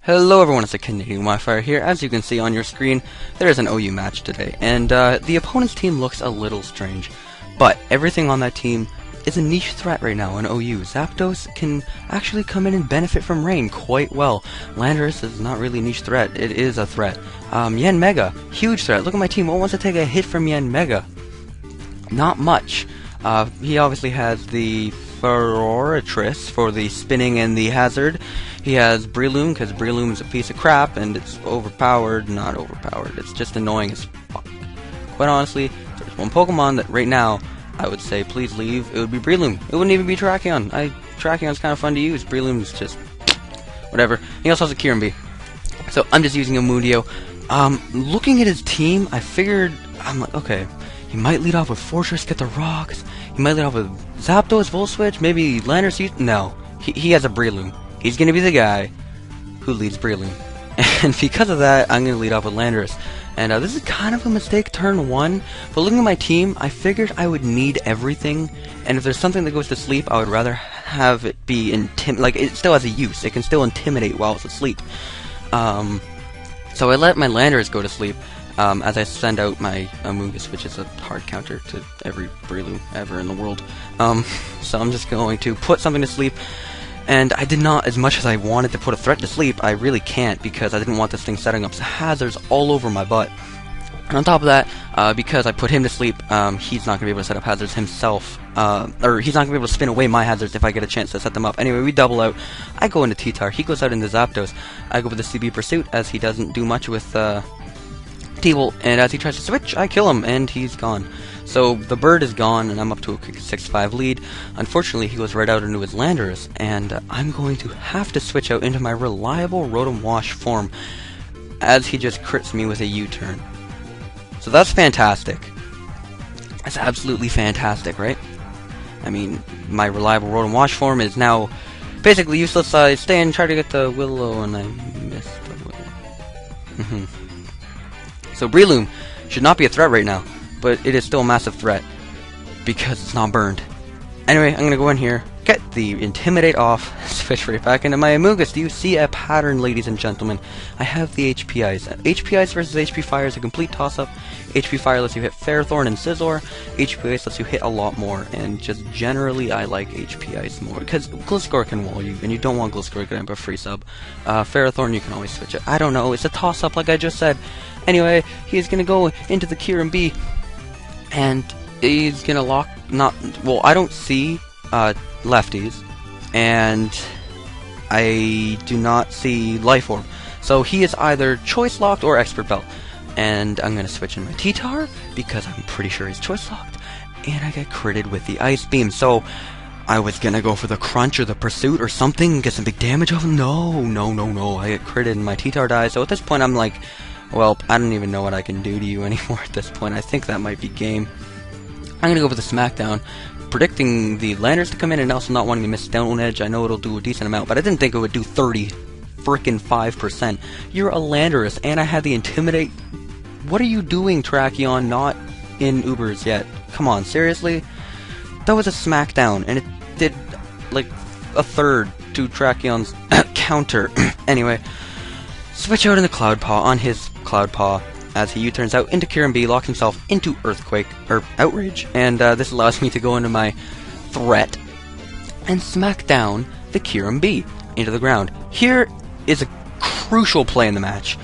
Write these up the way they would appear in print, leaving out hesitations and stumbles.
Hello everyone, it's TheCanadianWifier here. As you can see on your screen, there is an OU match today, and the opponent's team looks a little strange. But everything on that team is a niche threat right now in OU. Zapdos can actually come in and benefit from rain quite well. Landorus is not really a niche threat, it is a threat. Yanmega, huge threat. Look at my team, what wants to take a hit from Yanmega? Not much. He obviously has the Ferroratris for the spinning and the hazard. He has Breloom, because Breloom is a piece of crap, and it's overpowered. Not overpowered, it's just annoying as fuck. Quite honestly, if there's one Pokemon that right now I would say please leave, it would be Breloom. It wouldn't even be Terrakion. Terrakion's kind of fun to use. Breloom's just whatever. He also has a Kyurem. So I'm just using a Mundio. Looking at his team, I figured, I'm like, okay, he might lead off with Fortress, get the rocks. He might lead off with Zapdos, Volt Switch, maybe Landorus. No, he has a Breloom. He's going to be the guy who leads Breloom. And because of that, I'm going to lead off with Landorus. And this is kind of a mistake turn one, but looking at my team, I figured I would need everything, and if there's something that goes to sleep, I would rather have it be like, it still has a use. It can still intimidate while it's asleep. So I let my Landorus go to sleep, as I send out my Amoonguss, which is a hard counter to every Breloom ever in the world. So I'm just going to put something to sleep. And I did not, as much as I wanted to put a threat to sleep, I really can't, because I didn't want this thing setting up hazards all over my butt. And on top of that, because I put him to sleep, he's not going to be able to set up hazards himself, or he's not going to be able to spin away my hazards if I get a chance to set them up. Anyway, we double out. I go into T-Tar, he goes out into Zapdos. I go with the CB Pursuit, as he doesn't do much with T-Bolt, and as he tries to switch, I kill him, and he's gone. So the bird is gone, and I'm up to a quick 6-5 lead. Unfortunately, he goes right out into his Landorus, and I'm going to have to switch out into my reliable Rotom Wash form, as he just crits me with a U-turn. So that's fantastic. That's absolutely fantastic, right? I mean, my reliable Rotom Wash form is now basically useless. I stay and try to get the Willow, and I missed the Willow. So Breloom should not be a threat right now, but it is still a massive threat because it's not burned. Anyway, I'm gonna go in here, get the Intimidate off, switch right back into my Amoonguss. Do you see a pattern, ladies and gentlemen? I have the HP Ice. HP Ice versus HP Fire is a complete toss-up. HP Fire lets you hit Ferrothorn and Scizor. HP Ice lets you hit a lot more, and just generally I like HP Ice more, because Gliscor can wall you, and you don't want Gliscor to have a free sub. Ferrothorn, you can always switch it. I don't know, it's a toss-up like I just said. Anyway, he's gonna go into the Kyurem, and he's gonna lock, well, I don't see lefties, and I do not see Life Orb. So he is either Choice Locked or Expert Belt. And I'm gonna switch in my T-Tar, because I'm pretty sure he's Choice Locked, and I get critted with the Ice Beam. So I was gonna go for the Crunch or the Pursuit or something, and get some big damage off him. No, I get critted and my T-Tar dies. So at this point I'm like, well, I don't even know what I can do to you anymore at this point. I think that might be game. I'm gonna go for the Smackdown, predicting the Landorus to come in and also not wanting to miss Stone Edge. I know it'll do a decent amount, but I didn't think it would do 35%. You're a Landorus, and I had the Intimidate. What are you doing, Terrakion? Not in Ubers yet. Come on, seriously? That was a Smackdown, and it did like a third to Terrakion's counter. Anyway, switch out into Cloud Paw on his Cloud Paw, as he U-turns out into Kyurem, locks himself into Earthquake, or Outrage, and this allows me to go into my threat and smack down the Kyurem into the ground. Here is a crucial play in the match.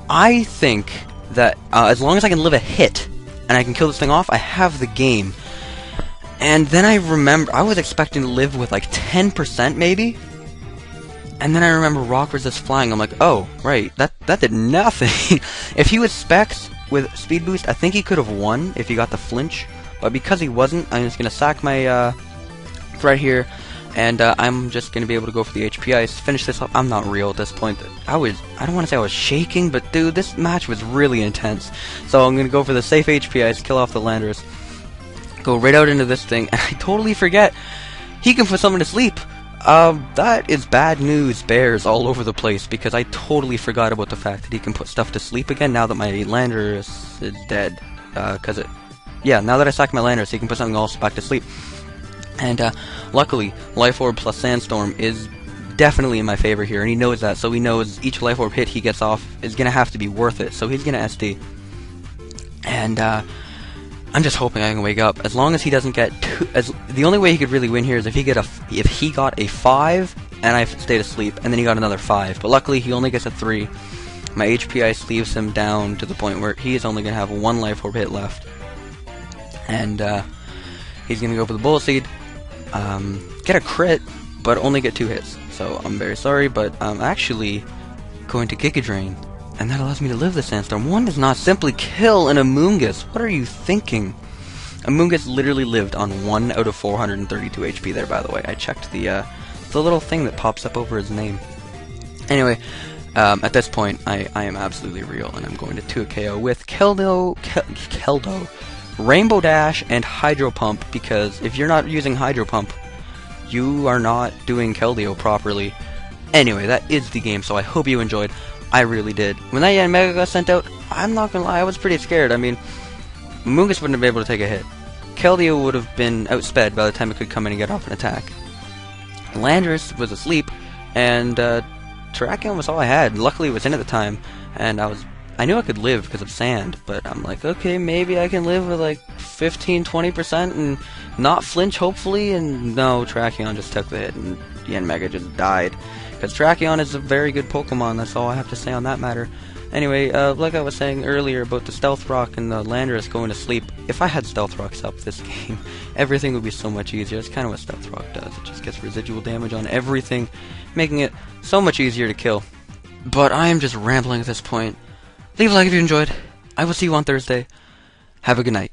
I think that as long as I can live a hit, and I can kill this thing off, I have the game. And then I remember, I was expecting to live with like 10% maybe, and then I remember Rock Resist Flying. I'm like, oh, right, that did nothing. If he was Specs with Speed Boost, I think he could have won if he got the flinch. But because he wasn't, I'm just going to sack my threat here, and I'm just going to be able to go for the HP Ice, finish this up. I'm not real at this point. I don't want to say I was shaking, but dude, this match was really intense. So I'm going to go for the safe HP Ice, kill off the Landorus, go right out into this thing, and I totally forget he can put someone to sleep. That is bad news bears all over the place, because I totally forgot about the fact that he can put stuff to sleep again now that my Landorus is dead. Yeah, now that I sacked my Landorus, he can put something else back to sleep. And luckily, Life Orb plus Sandstorm is definitely in my favor here, and he knows that, so he knows each life orb hit he gets off is going to have to be worth it, so he's going to SD. And I'm just hoping I can wake up. As long as he doesn't get the only way he could really win here is if he got a 5 and I stayed asleep, and then he got another 5. But luckily he only gets a 3. My HP ice leaves him down to the point where he is only going to have 1 life orb hit left. And he's going to go for the bullet seed, get a crit, but only get 2 hits. So I'm very sorry, but I'm actually going to Giga Drain, and that allows me to live the Sandstorm. One does not simply kill an Amoonguss. What are you thinking? Amoonguss literally lived on 1 out of 432 HP there, by the way. I checked the little thing that pops up over his name. Anyway, at this point, I am absolutely real, and I'm going to 2 KO with Keldo, Rainbow Dash, and Hydro Pump, because if you're not using Hydro Pump, you are not doing Keldeo properly. Anyway, that is the game, so I hope you enjoyed. I really did. When that Yanmega got sent out, I'm not gonna lie, I was pretty scared. I mean, Amoonguss wouldn't have been able to take a hit. Keldeo would have been outsped by the time it could come in and get off an attack. Landorus was asleep, and Terrakion was all I had. Luckily it was in at the time, and I knew I could live because of sand, but I'm like, okay, maybe I can live with like 15-20% and not flinch, hopefully, and no, Terrakion just took the hit, and Yanmega just died. Because Terrakion is a very good Pokemon, that's all I have to say on that matter. Anyway, like I was saying earlier about the Stealth Rock and the Landorus going to sleep, if I had Stealth Rocks up this game, everything would be so much easier. That's kind of what Stealth Rock does. It just gets residual damage on everything, making it so much easier to kill. But I am just rambling at this point. Leave a like if you enjoyed. I will see you on Thursday. Have a good night.